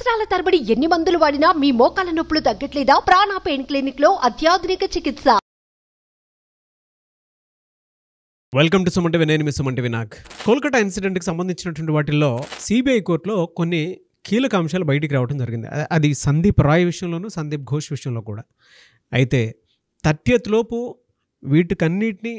సంవత్సరాల తరబడి ఎన్ని మందులు వాడినా మీ మోకాల నొప్పులు తగ్గట్లేదా? ప్రాణ పెయిన్ క్లినిక్ లో అత్యాధునిక చికిత్స. Welcome to SumanTV. నేను మీ సుమంటివి నాగ్. కోల్కతా ఇన్సిడెంట్కి సంబంధించినటువంటి వాటిల్లో సిబిఐ కోర్టులో కొన్ని కీలక అంశాలు బయటికి రావడం జరిగింది. అది సందీప్ రాయ్ విషయంలోనూ సందీప్ ఘోష్ విషయంలో కూడా. అయితే 30th లోపు వీటికన్నిటిని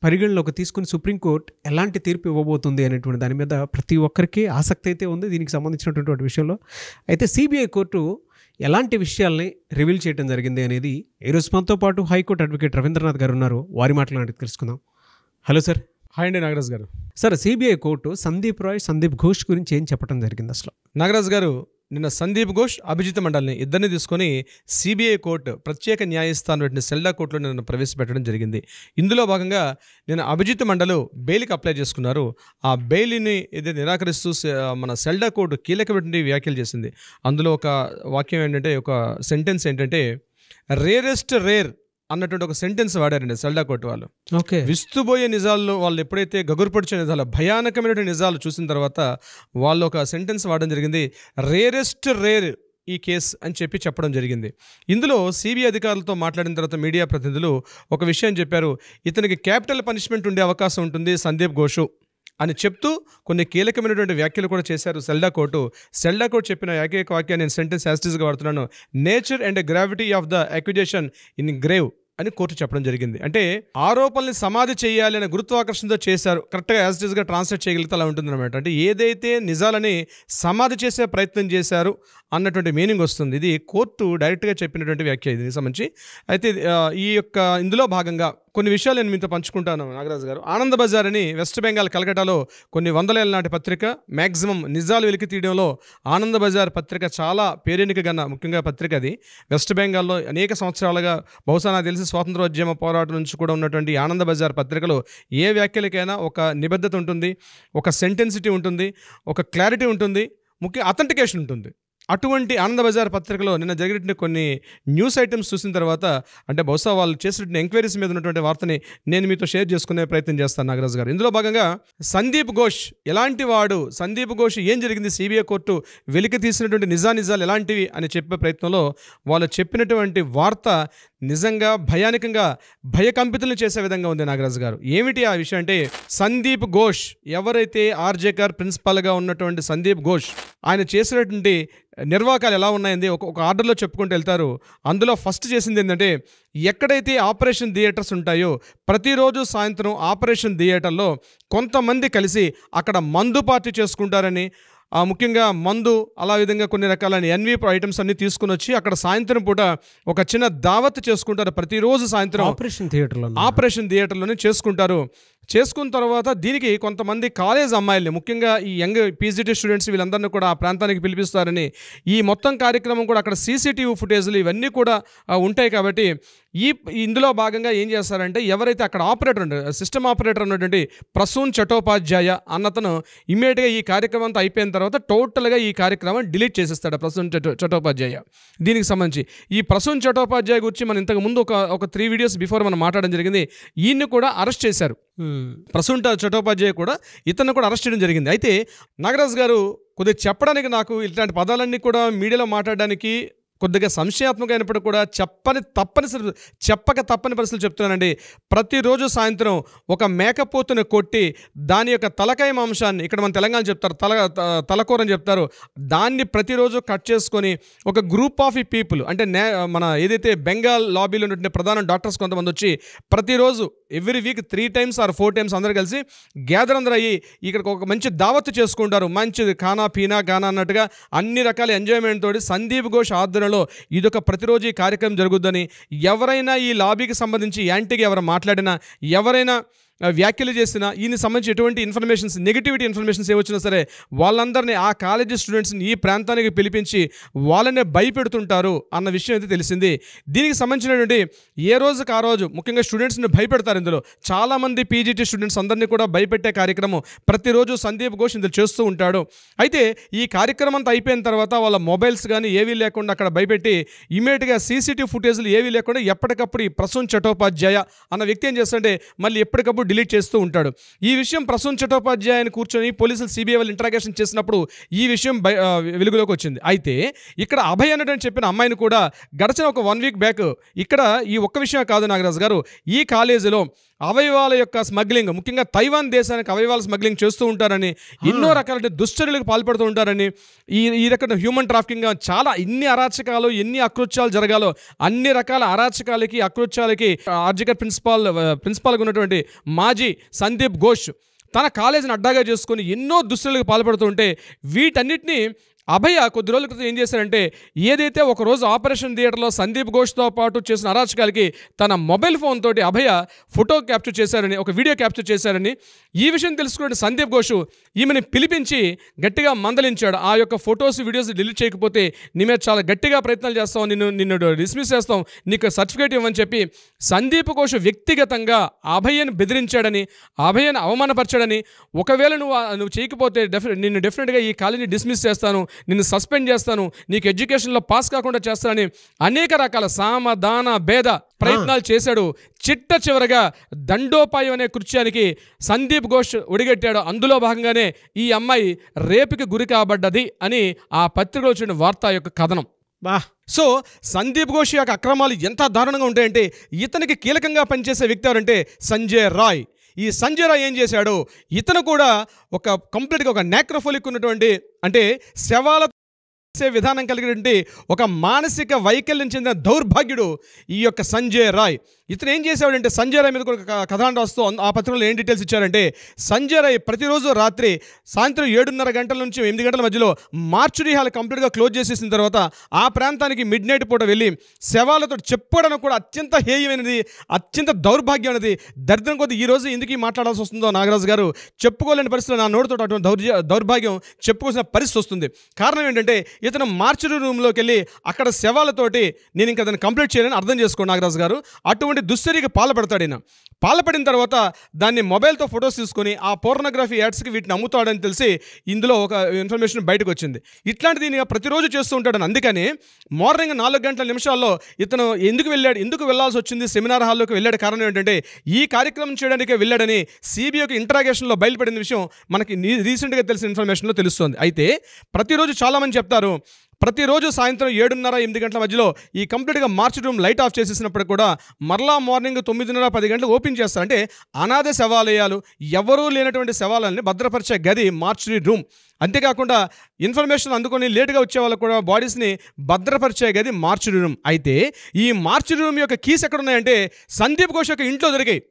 పరిగణలోకి తీసుకుని సుప్రీంకోర్టు ఎలాంటి తీర్పు ఇవ్వబోతుంది అనేటువంటి దాని మీద ప్రతి ఒక్కరికి ఆసక్తి అయితే ఉంది దీనికి సంబంధించినటువంటి విషయంలో. అయితే సిబిఐ కోర్టు ఎలాంటి విషయాల్ని రివీల్ చేయడం జరిగింది అనేది ఈరోజు మనతో పాటు హైకోర్టు అడ్వకేట్ రవీంద్రనాథ్ గారు ఉన్నారు. వారి మాటలు తెలుసుకుందాం. Hello sir. హాయ్ అండి నాగరాజ్ గారు. Sir, CBI court Sandeep Roy, Sandeep Ghosh గురించి ఏం చెప్పడం జరిగింది అసలు? నాగరాజ్ గారు, నిన్న సందీప్ ఘోష్, అభిజిత్ మండల్ని ఇద్దరిని తీసుకొని సిబిఐ కోర్టు ప్రత్యేక న్యాయస్థానం సెల్డా కోర్టులో నిన్న ప్రవేశపెట్టడం జరిగింది. ఇందులో భాగంగా నిన్న అభిజిత్ మండలు బెయిల్కి అప్లై చేసుకున్నారు. ఆ బెయిల్ని ఏదైతే నిరాకరిస్తూ మన సెల్డా కోర్టు కీలకమైన వ్యాఖ్యలు చేసింది. అందులో ఒక వాక్యం ఏంటంటే, ఒక సెంటెన్స్ ఏంటంటే, రేరెస్ట్ రేర్ అన్నటువంటి ఒక సెంటెన్స్ వాడారండి సెల్డా కోర్టు వాళ్ళు. ఓకే. విస్తుబోయే నిజాల్లో వాళ్ళు ఎప్పుడైతే గగురుపడిచే నిజాలు, భయానకమైన నిజాలు చూసిన తర్వాత వాళ్ళు ఒక సెంటెన్స్ వాడడం జరిగింది, రేరెస్ట్ రేర్ ఈ కేసు అని చెప్పడం జరిగింది. ఇందులో సిబిఐ అధికారులతో మాట్లాడిన తర్వాత మీడియా ప్రతినిధులు ఒక విషయం చెప్పారు. ఇతనికి క్యాపిటల్ పనిష్మెంట్ ఉండే అవకాశం ఉంటుంది సందీప్ ఘోష్ అని చెప్తూ కొన్ని కీలకమైనటువంటి వ్యాఖ్యలు కూడా చేశారు సెల్డా కోర్టు. సెల్డా కోర్టు చెప్పిన ఏకైక వాక్యాన్ని నేను సెంటెన్స్ యాస్టీస్గా వాడుతున్నాను, nature and gravity of the accusation in grave అని కోర్టు చెప్పడం జరిగింది. అంటే ఆరోపణల్ని సమాధి చేయాలి అనే గురుత్వాకర్షణతో చేశారు. కరెక్ట్గా యాస్టీస్గా ట్రాన్స్లేట్ చేయగలిగితే అలా ఉంటుంది అనమాట. అంటే ఏదైతే నిజాలని సమాధి చేసే ప్రయత్నం చేశారు అన్నటువంటి మీనింగ్ వస్తుంది. ఇది కోర్టు డైరెక్ట్గా చెప్పినటువంటి వ్యాఖ్య ఇది సంబంధించి. అయితే ఈ యొక్క ఇందులో భాగంగా కొన్ని విషయాలు నేను మీతో పంచుకుంటాను నాగరాజు గారు. ఆనంద్ బజార్ అని వెస్ట్ బెంగాల్ కలకటాలో కొన్ని వందల ఏళ్ళ నాటి పత్రిక, మ్యాక్సిమం నిజాలు వెలికి తీయడంలో ఆనంద్ బజార్ పత్రిక చాలా పేరెనికగన్న ముఖ్యంగా పత్రిక. అది వెస్ట్ బెంగాల్లో అనేక సంవత్సరాలుగా, బహుశా నాకు తెలిసి స్వాతంత్రోద్యమ పోరాటం నుంచి కూడా ఉన్నటువంటి ఆనంద్ బజార్ పత్రికలో ఏ వ్యాఖ్యలకైనా ఒక నిబద్ధత ఉంటుంది, ఒక సెంటెన్సిటీ ఉంటుంది, ఒక క్లారిటీ ఉంటుంది, ముఖ్య అథెంటికేషన్ ఉంటుంది. అటువంటి ఆనంద్ బజార్ పత్రికలో నిన్న జరిగినటువంటి కొన్ని న్యూస్ ఐటమ్స్ చూసిన తర్వాత, అంటే బహుశా వాళ్ళు చేసినటువంటి ఎంక్వైరీస్ మీద ఉన్నటువంటి వార్తని నేను మీతో షేర్ చేసుకునే ప్రయత్నం చేస్తాను నాగరాజు గారు. ఇందులో భాగంగా సందీప్ ఘోష్ ఎలాంటి వాడు, సందీప్ ఘోష్ ఏం జరిగింది, సిబిఐ కోర్టు వెలికి తీసినటువంటి నిజాలు ఎలాంటివి అని చెప్పే ప్రయత్నంలో వాళ్ళు చెప్పినటువంటి వార్త నిజంగా భయానకంగా భయకంపితులను చేసే విధంగా ఉంది నాగరాజు గారు. ఏమిటి ఆ విషయం అంటే, సందీప్ ఘోష్ ఎవరైతే ఆర్జేకర్ ప్రిన్సిపాల్గా ఉన్నటువంటి సందీప్ ఘోష్, ఆయన చేసినటువంటి నిర్వాకాలు ఎలా ఉన్నాయండి ఒక ఆర్డర్లో చెప్పుకుంటూ వెళ్తారు. అందులో ఫస్ట్ చేసింది ఏంటంటే, ఎక్కడైతే ఆపరేషన్ థియేటర్స్ ఉంటాయో ప్రతిరోజు సాయంత్రం ఆపరేషన్ థియేటర్లో కొంతమంది కలిసి అక్కడ మందు పార్టీ చేసుకుంటారని, ముఖ్యంగా మందు, అలా విధంగా కొన్ని రకాలైన ఎన్వి ఐటమ్స్ అన్ని తీసుకుని వచ్చి అక్కడ సాయంత్రం పూట ఒక చిన్న దావత్ చేసుకుంటారు. ప్రతిరోజు సాయంత్రం ఆపరేషన్ థియేటర్లోనే చేసుకుంటారు. చేసుకున్న తర్వాత దీనికి కొంతమంది కాలేజ్ అమ్మాయిల్ని, ముఖ్యంగా ఈ యంగ్ పీజీటీ స్టూడెంట్స్ వీళ్ళందరినీ కూడా ఆ ప్రాంతానికి పిలిపిస్తారని, ఈ మొత్తం కార్యక్రమం కూడా అక్కడ సీసీటీవీ ఫుటేజ్లు ఇవన్నీ కూడా ఉంటాయి. కాబట్టి ఇందులో భాగంగా ఏం చేస్తారంటే, ఎవరైతే అక్కడ ఆపరేటర్ సిస్టమ్ ఆపరేటర్ ఉన్నటువంటి ప్రసూన్ చటోపాధ్యాయ అన్నతను ఇమ్మీడియట్గా ఈ కార్యక్రమం అంతా అయిపోయిన తర్వాత టోటల్గా ఈ కార్యక్రమం డిలీట్ చేసేస్తాడు ప్రసూన్ చటోపాధ్యాయ. దీనికి సంబంధించి ఈ ప్రసూన్ చటోపాధ్యాయ గురించి మనం ఇంతకు ముందు ఒక 3 వీడియోస్ బిఫోర్ మనం మాట్లాడడం జరిగింది. ఈయన్ని కూడా అరెస్ట్ చేశారు. ప్రసూన్ చటోపాధ్యాయ కూడా, ఇతను కూడా అరెస్ట్ చేయడం జరిగింది. అయితే నాగరాజ్ గారు, కొద్దిగా చెప్పడానికి నాకు ఇట్లాంటి పదాలన్నీ కూడా మీడియాలో మాట్లాడడానికి కొద్దిగా సంశయాత్మకమైనప్పుడు కూడా చెప్పక తప్పని పరిస్థితులు చెప్తున్నానండి. ప్రతిరోజు సాయంత్రం ఒక మేకపోతుని కొట్టి దాని యొక్క తలకాయ మాంసాన్ని, ఇక్కడ మన తెలంగాణ చెప్తారు తలకూర అని చెప్తారు, దాన్ని ప్రతిరోజు కట్ చేసుకొని ఒక గ్రూప్ ఆఫ్ పీపుల్, అంటే మన ఏదైతే బెంగాల్ లాబీలో ఉన్నటువంటి ప్రధాన డాక్టర్స్ కొంతమంది వచ్చి ప్రతిరోజు every week 3 times or 4 times అందరూ కలిసి గ్యాదర్ అందరూ అయ్యి ఇక్కడ ఒక మంచి దావత్తు చేసుకుంటారు. మంచిది ఖానా పీనా గానా అన్నట్టుగా అన్ని రకాల ఎంజాయ్మెంట్ తోటి సందీప్ ఘోష్ ఆధ్వర్యంలో ఇదొక ప్రతిరోజు ఈ కార్యక్రమం జరుగుద్దని, ఎవరైనా ఈ లాబీకి సంబంధించి యాంటీగా ఎవరు మాట్లాడినా, ఎవరైనా వ్యాఖ్యలు చేసినా, ఈయన సంబంధించి ఎటువంటి ఇన్ఫర్మేషన్స్, నెగిటివిటీ ఇన్ఫర్మేషన్స్ ఏవచ్చినా సరే వాళ్ళందరినీ, ఆ కాలేజీ స్టూడెంట్స్ని ఈ ప్రాంతానికి పిలిపించి వాళ్ళనే భయపెడుతుంటారు అన్న విషయం అయితే తెలిసింది. దీనికి సంబంధించినటువంటి ఏ రోజుకి ఆ రోజు ముఖ్యంగా స్టూడెంట్స్ని భయపెడతారు. ఇందులో చాలామంది పీజీటీ స్టూడెంట్స్ అందరినీ కూడా భయపెట్టే కార్యక్రమం ప్రతిరోజు సందీప్ ఘోష్ ఇందులో చేస్తూ ఉంటాడు. అయితే ఈ కార్యక్రమం అంతా అయిపోయిన తర్వాత వాళ్ళ మొబైల్స్ కానీ ఏవీ లేకుండా అక్కడ భయపెట్టి ఇమీడియట్గా సీసీటీవీ ఫుటేజ్లు ఏవీ లేకుండా ఎప్పటికప్పుడు ఈ ప్రసూన్ చటోపాధ్యాయ అన్న వ్యక్తి ఏం చేస్తుంటే మళ్ళీ ఎప్పటికప్పుడు డిలీట్ చేస్తూ ఉంటాడు. ఈ విషయం ప్రసూన్ చట్టోపాధ్యాయని కూర్చొని పోలీసులు సిబిఐ వాళ్ళు ఇంటరాగేషన్ చేసినప్పుడు ఈ విషయం వెలుగులోకి వచ్చింది. అయితే ఇక్కడ అభయ్ అన్నట్టు చెప్పిన అమ్మాయిని కూడా గడిచిన ఒక 1 వీక్ బ్యాక్ ఇక్కడ ఈ ఒక్క విషయం కాదు నాగరాజు గారు, ఈ కాలేజీలో అవయవాల యొక్క స్మగ్లింగ్, ముఖ్యంగా తైవాన్ దేశానికి అవయవాల స్మగ్లింగ్ చేస్తూ ఉంటారని, ఎన్నో రకాల దుశ్చర్యలకు పాల్పడుతూ ఉంటారని, ఈ రకమైన హ్యూమన్ ట్రాఫికింగ్, చాలా ఇన్ని అరాచకాలు ఎన్ని అకృత్యాలు జరగాలో అన్ని రకాల అరాచకాలకి అకృత్యాలకి ఆర్జికర్ ప్రిన్సిపాల్గా ఉన్నటువంటి మాజీ సందీప్ ఘోష్ తన కాలేజీని అడ్డాగా చేసుకుని ఎన్నో దుశ్చర్యలకు పాల్పడుతుంటే వీటన్నిటినీ అభయ కొద్ది రోజుల క్రితం ఏం చేశారంటే, ఏదైతే ఒకరోజు ఆపరేషన్ థియేటర్లో సందీప్ ఘోష్తో పాటు చేసిన అరాచకాలకి తన మొబైల్ ఫోన్ తోటి అభయ ఫోటో క్యాప్చర్ చేశారని, ఒక వీడియో క్యాప్చర్ చేశారని, ఈ విషయం తెలుసుకున్న సందీప్ ఘోష్ ఈమెని పిలిపించి గట్టిగా మందలించాడు. ఆ యొక్క ఫొటోస్ వీడియోస్ డిలీట్ చేయకపోతే నీ మీద చాలా గట్టిగా ప్రయత్నాలు చేస్తాం, నిన్ను డిస్మిస్ చేస్తాం, నీకు సర్టిఫికేట్ ఇవ్వని చెప్పి సందీప్ ఘోష్ వ్యక్తిగతంగా అభయని బెదిరించాడని, అభయని అవమానపరచాడని, ఒకవేళ నువ్వు చేయకపోతే నిన్ను డెఫినెట్గా ఈ కాలేజీని డిస్మిస్ చేస్తాను, నిన్ను సస్పెండ్ చేస్తాను, నీకు ఎడ్యుకేషన్లో పాస్ కాకుండా చేస్తానని అనేక రకాల సామధాన భేద ప్రయత్నాలు చేశాడు. చివరగా దండోపాయం అనే కృత్యానికి సందీప్ ఘోష్ ఒడిగట్టాడు. అందులో భాగంగానే ఈ అమ్మాయి రేపుకి గురి కాబడ్డది అని ఆ పత్రికలో వచ్చిన వార్త యొక్క కథనం. సో సందీప్ ఘోష్ యొక్క అక్రమాలు ఎంత దారుణంగా ఉంటాయంటే, ఇతనికి కీలకంగా పనిచేసే వ్యక్తి ఎవరంటే సంజయ్ రాయ్. ఈ సంజయ్ రాయ్ ఏం చేశాడు, ఇతను కూడా ఒక కంప్లీట్గా ఒక నెక్రోఫిలిక్ ఉన్నటువంటి, అంటే శవాల విధానం కలిగినటువంటి ఒక మానసిక వైకల్యం చెందిన దౌర్భాగ్యుడు ఈ యొక్క సంజయ్ రాయ్. ఇతను ఏం చేశాడంటే, సంజయ్ రాయ్ మీద కూడా కథాండ వస్తూ ఆ పత్రికలో ఏం డీటెయిల్స్ ఇచ్చారంటే, సంజయ్ రాయ్ ప్రతిరోజు రాత్రి సాయంత్రం 7:30 గంటల నుంచి 8 గంటల మధ్యలో మార్చురీ హాల్ కంప్లీట్గా క్లోజ్ చేసేసిన తర్వాత ఆ ప్రాంతానికి మిడ్ నైట్ పూట వెళ్ళి శవాలతో చెప్పుకోవడం కూడా అత్యంత హేయమైనది, అత్యంత దౌర్భాగ్యమైనది, దరిద్రం కొద్ది ఈ రోజు ఎందుకు మాట్లాడాల్సి వస్తుందో నాగరాజు గారు చెప్పకోలేని పరిస్థితిలో నా నోటితో అటువంటి దౌర్భాగ్యం చెప్పుకోవాల్సిన పరిస్థితి వస్తుంది. కారణం ఏంటంటే, ఇతను మార్చురీ రూమ్లోకి వెళ్ళి అక్కడ శవాలతోటి నేను ఇంకా దాన్ని కంప్లీట్ చేయాలని అర్థం చేసుకోండి నాగరాజు గారు, అటువంటి దుశ్చర్యకి పాల్పడతాడు. ఈయన పాల్పడిన తర్వాత దాన్ని మొబైల్తో ఫొటోస్ తీసుకొని ఆ పోర్నోగ్రఫీ యాడ్స్కి వీటిని అమ్ముతాడని తెలిసి ఇందులో ఒక ఇన్ఫర్మేషన్ బయటకు వచ్చింది. ఇట్లాంటిది ఈయన ప్రతిరోజు చేస్తూ ఉంటాడని. అందుకని మార్నింగ్ 4 గంటల నిమిషాల్లో ఇతను ఎందుకు వెళ్ళాల్సి వచ్చింది, సెమినార్ హాల్లోకి వెళ్ళాడు. కారణం ఏంటంటే, ఈ కార్యక్రమం చేయడానికే వెళ్ళాడని సిబిఐకి ఇంటరాగేషన్లో బయలుపడిన విషయం మనకి రీసెంట్గా తెలిసిన ఇన్ఫర్మేషన్లో తెలుస్తుంది. అయితే ప్రతిరోజు చాలామంది చెప్తారు, ప్రతిరోజు సాయంత్రం 7:30-8 గంటల మధ్యలో ఈ కంప్లీట్గా మార్చురీ రూమ్ లైట్ ఆఫ్ చేసేసినప్పుడు కూడా మరలా మార్నింగ్ 9:30-10 గంటలకు ఓపెన్ చేస్తారు. అంటే అనాథ శవాలయాలు, ఎవరూ లేనటువంటి శవాలని భద్రపరిచే గది మార్చురీ రూమ్. అంతేకాకుండా ఇన్ఫర్మేషన్ అందుకొని లేటుగా వచ్చే వాళ్ళకు కూడా బాడీస్ని భద్రపరిచే గది మార్చురీ రూమ్. అయితే ఈ మార్చురీ రూమ్ యొక్క కీస్ ఎక్కడ ఉన్నాయంటే సందీప్ ఘోష్ యొక్క ఇంట్లో దొరికాయి.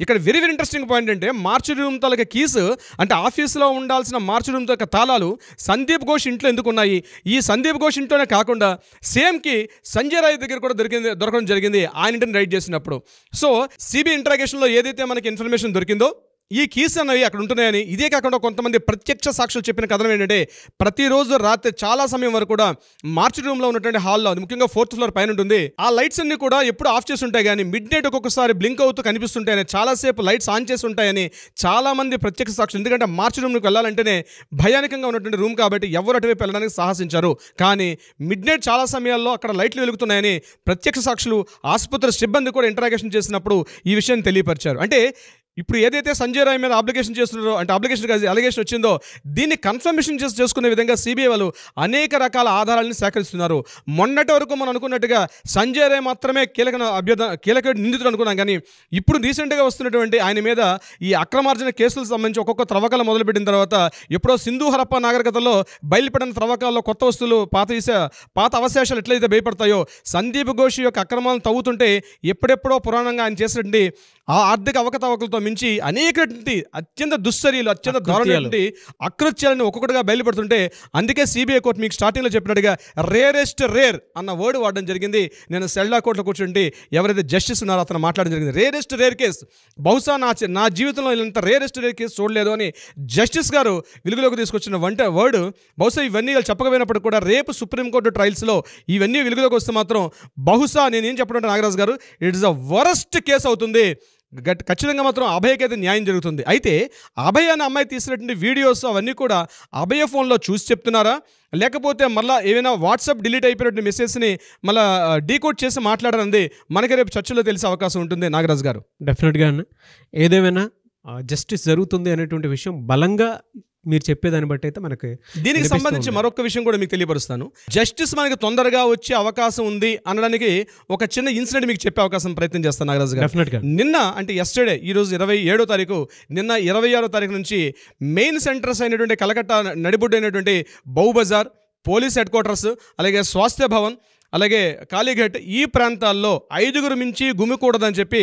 ఇక్కడ వెరీ ఇంట్రెస్టింగ్ పాయింట్ అంటే, మార్చురీ రూమ్ తాలూకా కీస్, అంటే ఆఫీసులో ఉండాల్సిన మార్చురీ రూమ్ యొక్క తాళాలు సందీప్ ఘోష్ ఇంట్లో ఎందుకు ఉన్నాయి? ఈ సందీప్ ఘోష్ ఇంట్లోనే కాకుండా సేమ్కి సంజయ్ రాయ్ దగ్గర కూడా దొరకడం జరిగింది ఆయన ఇంటిని రైడ్ చేసినప్పుడు. సో సిబిఐ ఇంటరాగేషన్లో ఏదైతే మనకి ఇన్ఫర్మేషన్ దొరికిందో ఈ కీస్ అన్నవి అక్కడ ఉంటున్నాయని, ఇదే కాకుండా కొంతమంది ప్రత్యక్ష సాక్షులు చెప్పిన కథనం ఏంటంటే, ప్రతిరోజు రాత్రి చాలా సమయం వరకు కూడా మార్చురీ రూమ్లో ఉన్నటువంటి హాల్లో, అది ముఖ్యంగా 4th ఫ్లోర్ పైన ఉంటుంది, ఆ లైట్స్ అన్ని కూడా ఎప్పుడు ఆఫ్ చేసి ఉంటాయి కానీ మిడ్ నైట్ ఒక్కొక్కసారి బ్లింక్ అవుతూ కనిపిస్తుంటాయని, చాలాసేపు లైట్స్ ఆన్ చేసి ఉంటాయని చాలామంది ప్రత్యక్ష సాక్షులు. ఎందుకంటే మార్చురీ రూమ్కి వెళ్ళాలంటేనే భయానకంగా ఉన్నటువంటి రూమ్ కాబట్టి ఎవరు అటువైపు వెళ్ళడానికి సాహసించారు. కానీ మిడ్ నైట్ చాలా సమయాల్లో అక్కడ లైట్లు వెలుగుతున్నాయని ప్రత్యక్ష సాక్షులు, ఆసుపత్రి సిబ్బంది కూడా ఇంటరాగేషన్ చేసినప్పుడు ఈ విషయాన్ని తెలియపరిచారు. అంటే ఇప్పుడు ఏదైతే సంజయ్ రాయ్ మీద అప్లికేషన్ చేస్తున్నారో, అంటే అలిగేషన్ వచ్చిందో, దీన్ని కన్ఫర్మేషన్ చేసుకునే విధంగా సిబిఐ వాళ్ళు అనేక రకాల ఆధారాలను సేకరిస్తున్నారు. మొన్నటి వరకు మనం అనుకున్నట్టుగా సంజయ్ రాయ్ మాత్రమే కీలక నిందితుడు అనుకున్నాం. కానీ ఇప్పుడు రీసెంట్గా వస్తున్నటువంటి ఆయన మీద ఈ అక్రమార్జన కేసులకు సంబంధించి ఒక్కొక్క త్రవ్వకాలు మొదలుపెట్టిన తర్వాత, ఎప్పుడో సింధు హరప్ప నాగరికతలో బయలుపడిన త్రవ్వకాల్లో కొత్త వస్తువులు, పాత అవశేషాలు ఎట్లయితే భయపడతాయో, సందీప్ ఘోష్ యొక్క అక్రమాలను తవ్వుతుంటే ఎప్పుడెప్పుడో పురాణంగా ఆయన చేసినటువంటి ఆ ఆర్థిక అవకతవకలతో మించి అనేకటువంటి అత్యంత దుశ్చర్యలు, అత్యంత దారుణమైనటువంటి అకృత్యాలను ఒక్కొక్కటిగా బయలుపడుతుంటే, అందుకే సిబిఐ కోర్టు మీకు స్టార్టింగ్లో చెప్పినట్టుగా రేరెస్ట్ రేర్ అన్న వర్డ్ వాడడం జరిగింది. నేను సెల్డా కోర్టులో కూర్చుంటే ఎవరైతే జస్టిస్ ఉన్నారో అతను మాట్లాడడం జరిగింది. రేరెస్ట్ రేర్ కేసు, బహుశా నా జీవితంలో ఇంత రేరెస్ట్ రేర్ కేసు చూడలేదు అని జస్టిస్ గారు వెలుగులోకి తీసుకొచ్చిన వర్డ్. బహుశా ఇవన్నీ చెప్పకపోయినప్పుడు కూడా రేపు సుప్రీంకోర్టు ట్రయల్స్లో ఇవన్నీ వెలుగులోకి వస్తే మాత్రం బహుశా నేనేం చెప్పడం నాగరాజు గారు, it is a worst case అవుతుంది. ఖచ్చితంగా మాత్రం అభయకి అయితే న్యాయం జరుగుతుంది. అయితే అభయ అనే అమ్మాయి తీసినటువంటి వీడియోస్ అవన్నీ కూడా అభయ ఫోన్లో చూసి చెప్తున్నారా, లేకపోతే మళ్ళీ ఏమైనా వాట్సాప్ డిలీట్ అయిపోయినటువంటి మెసేజ్ని మళ్ళీ డీకోడ్ చేసి మాట్లాడారన్నది మనకి రేపు చర్చలో తెలిసే అవకాశం ఉంటుంది నాగరాజు గారు. డెఫినెట్గా ఏదేమైనా జస్టిస్ జరుగుతుంది అనేటువంటి విషయం బలంగా మీరు చెప్పేదాన్ని బట్టి అయితే మనకి దీనికి సంబంధించి మరొక విషయం కూడా మీకు తెలియపరుస్తాను. జస్టిస్ మనకి తొందరగా వచ్చే అవకాశం ఉంది అనడానికి ఒక చిన్న ఇన్సిడెంట్ మీకు చెప్పే అవకాశం ప్రయత్నం చేస్తాను నాగరాజు గారు. డెఫినెట్గా నిన్న అంటే ఎస్టర్డే, ఈరోజు 27వ తారీఖు, నిన్న 26వ తారీఖు నుంచి మెయిన్ సెంటర్స్ అయినటువంటి కలకత్తా నడిబొడ్డు అయినటువంటి బౌ బజార్, పోలీస్ హెడ్ క్వార్టర్స్, అలాగే స్వాస్థ్య భవన్, అలాగే కాళీఘట్ ఈ ప్రాంతాల్లో 5గురు మించి గుమికూడదని చెప్పి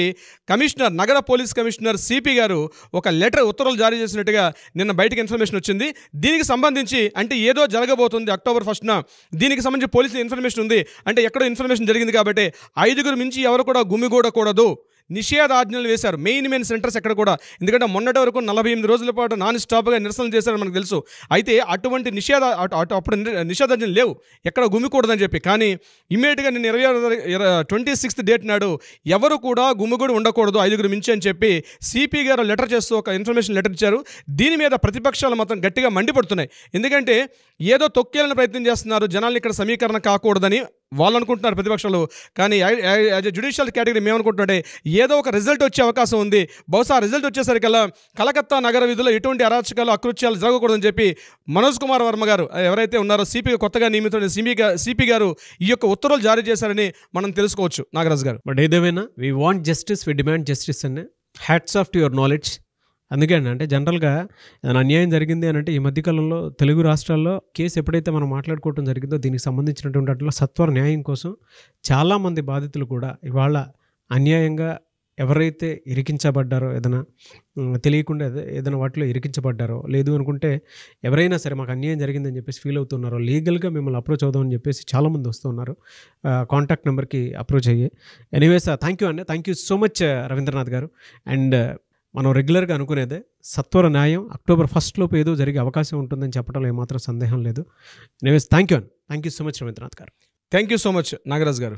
కమిషనర్, నగర పోలీస్ కమిషనర్ సిపి గారు ఒక ఉత్తర్వులు జారీ చేసినట్టుగా నిన్న బయటకు ఇన్ఫర్మేషన్ వచ్చింది. దీనికి సంబంధించి అంటే ఏదో జరగబోతుంది అక్టోబర్ 1న, దీనికి సంబంధించి పోలీసుల ఇన్ఫర్మేషన్ ఉంది, అంటే ఎక్కడో ఇన్ఫర్మేషన్ జరిగింది కాబట్టి 5గురు మించి ఎవరు కూడా గుమిగూడకూడదు, నిషేధాజ్ఞలు వేశారు మెయిన్ సెంటర్స్ ఎక్కడ కూడా. ఎందుకంటే మొన్నటి వరకు 48 రోజుల పాటు నాన్ స్టాప్గా నిరసనలు చేశారని మనకు తెలుసు. అయితే అటువంటి అప్పుడు నిషేధాజ్ఞలు లేవు, ఎక్కడ గుమికూడదని చెప్పి. కానీ ఇమ్మీడియట్గా నేను 26th డేట్ నాడు ఎవరు కూడా గుమిగూడి ఉండకూడదు 5గురు మించి అని చెప్పి సిపి గారు లెటర్ చేస్తూ ఒక ఇన్ఫర్మేషన్ లెటర్ ఇచ్చారు. దీని మీద ప్రతిపక్షాలు మాత్రం గట్టిగా మండిపడుతున్నాయి. ఎందుకంటే ఏదో తొక్కేయాలని ప్రయత్నం చేస్తున్నారు, జనాలు ఇక్కడ సమీకరణ కాకూడదని వాళ్ళు అనుకుంటున్నారు ప్రతిపక్షాలు. కానీ యాజ్ ఎ జ్యుడిషియల్ కేటగిరీ మేమనుకుంటుంటే ఏదో ఒక రిజల్ట్ వచ్చే అవకాశం ఉంది. బహుశా రిజల్ట్ వచ్చేసరికల్లా కలకత్తా నగర వీధిలో ఎటువంటి అరాచకాలు అకృత్యాలు జరగకూడదని చెప్పి మనోజ్ కుమార్ వర్మ గారు ఎవరైతే ఉన్నారో సిపి కొత్తగా నియమితున్న సిపి గారు ఈ యొక్క ఉత్తర్వులు జారీ చేశారని మనం తెలుసుకోవచ్చు నాగరాజు గారు. బట్ ఏదేమైనా we want justice, we demand justice అనే hats off to your knowledge. అందుకే అంటే జనరల్గా ఏదైనా అన్యాయం జరిగింది అని అంటే ఈ మధ్యకాలంలో తెలుగు రాష్ట్రాల్లో కేసు ఎప్పుడైతే మనం మాట్లాడుకోవడం జరిగిందో దీనికి సంబంధించినటువంటి వాటిలో సత్వర న్యాయం కోసం చాలామంది బాధితులు కూడా ఇవాళ అన్యాయంగా ఎవరైతే ఇరికించబడ్డారో, ఏదైనా తెలియకుండా ఏదైనా వాటిలో ఇరికించబడ్డారో, లేదు అనుకుంటే ఎవరైనా సరే మాకు అన్యాయం జరిగిందని చెప్పేసి ఫీల్ అవుతున్నారో, లీగల్గా మిమ్మల్ని అప్రోచ్ అవుదామని చెప్పేసి చాలామంది వస్తున్నారు. కాంటాక్ట్ నెంబర్కి అప్రోచ్ అయ్యి. ఎనీవేస్ థ్యాంక్ యూ అండి, thank you so much Ravindranath గారు. అండ్ మనం రెగ్యులర్గా అనుకునేదే సత్వర న్యాయం అక్టోబర్ 1 లోపు ఏదో జరిగే అవకాశం ఉంటుందని చెప్పడంలో ఏమాత్రం సందేహం లేదు. Anyways thank you so much Ravindranath గారు. Thank you so much Nagaraju గారు.